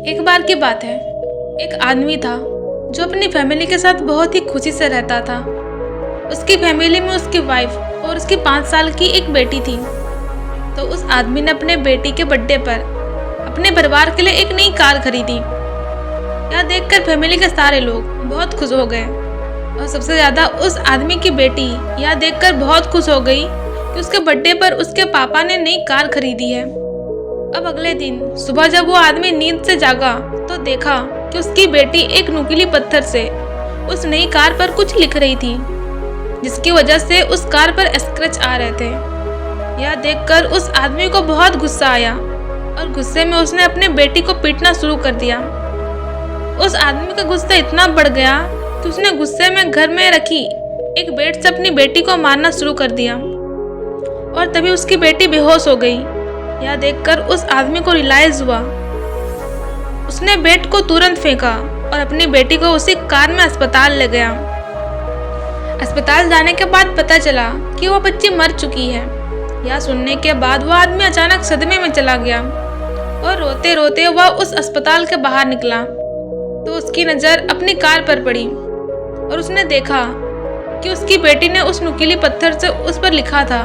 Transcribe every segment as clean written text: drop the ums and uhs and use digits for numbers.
एक बार की बात है। एक आदमी था जो अपनी फैमिली के साथ बहुत ही खुशी से रहता था। उसकी फैमिली में उसकी वाइफ और उसकी 5 साल की एक बेटी थी। तो उस आदमी ने अपने बेटी के बर्थडे पर अपने परिवार के लिए एक नई कार खरीदी। यह देखकर फैमिली के सारे लोग बहुत खुश हो गए और सबसे ज़्यादा उस आदमी की बेटी यह देखकर बहुत खुश हो गई कि उसके बर्थडे पर उसके पापा ने नई कार खरीदी है। अब अगले दिन सुबह जब वो आदमी नींद से जागा तो देखा कि उसकी बेटी एक नुकीली पत्थर से उस नई कार पर कुछ लिख रही थी, जिसकी वजह से उस कार पर स्क्रैच आ रहे थे। यह देखकर उस आदमी को बहुत गुस्सा आया और गुस्से में उसने अपने बेटी को पीटना शुरू कर दिया। उस आदमी का गुस्सा इतना बढ़ गया कि उसने गुस्से में घर में रखी एक बेट से अपनी बेटी को मारना शुरू कर दिया और तभी उसकी बेटी बेहोश हो गई। यह देखकर उस आदमी को रियलाइज हुआ। उसने बेट को तुरंत फेंका और अपनी बेटी को उसी कार में अस्पताल ले गया। अस्पताल जाने के बाद पता चला कि वह बच्ची मर चुकी है। यह सुनने के बाद वह आदमी अचानक सदमे में चला गया और रोते रोते वह उस अस्पताल के बाहर निकला तो उसकी नज़र अपनी कार पर पड़ी और उसने देखा कि उसकी बेटी ने उस नुकीली पत्थर से उस पर लिखा था,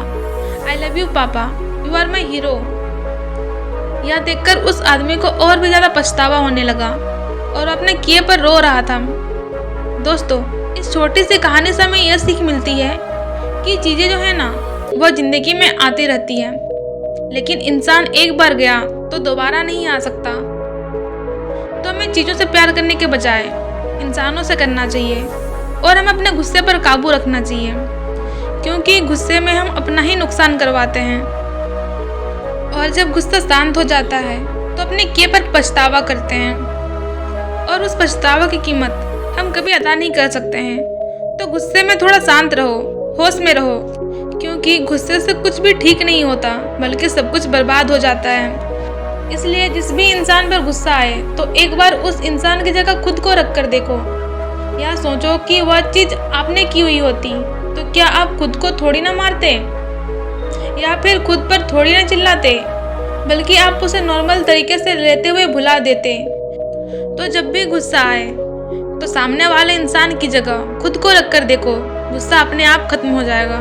आई लव यू पापा, यू आर माई हीरो। यह देखकर उस आदमी को और भी ज़्यादा पछतावा होने लगा और अपने किए पर रो रहा था। दोस्तों, इस छोटी सी कहानी से हमें यह सीख मिलती है कि चीज़ें जो है ना वह ज़िंदगी में आती रहती है, लेकिन इंसान एक बार गया तो दोबारा नहीं आ सकता। तो हमें चीज़ों से प्यार करने के बजाय इंसानों से करना चाहिए और हमें अपने गुस्से पर काबू रखना चाहिए, क्योंकि गुस्से में हम अपना ही नुकसान करवाते हैं और जब गुस्सा शांत हो जाता है तो अपने किए पर पछतावा करते हैं और उस पछतावा की कीमत हम कभी अदा नहीं कर सकते हैं। तो गुस्से में थोड़ा शांत रहो, होश में रहो, क्योंकि गुस्से से कुछ भी ठीक नहीं होता बल्कि सब कुछ बर्बाद हो जाता है। इसलिए जिस भी इंसान पर गुस्सा आए तो एक बार उस इंसान की जगह खुद को रख कर देखो या सोचो कि वह चीज़ आपने की हुई होती तो क्या आप खुद को थोड़ी ना मारते या फिर खुद पर थोड़ी ना चिल्लाते, बल्कि आप उसे नॉर्मल तरीके से लेते हुए भुला देते। तो जब भी गुस्सा आए तो सामने वाले इंसान की जगह खुद को रख कर देखो, गुस्सा अपने आप खत्म हो जाएगा।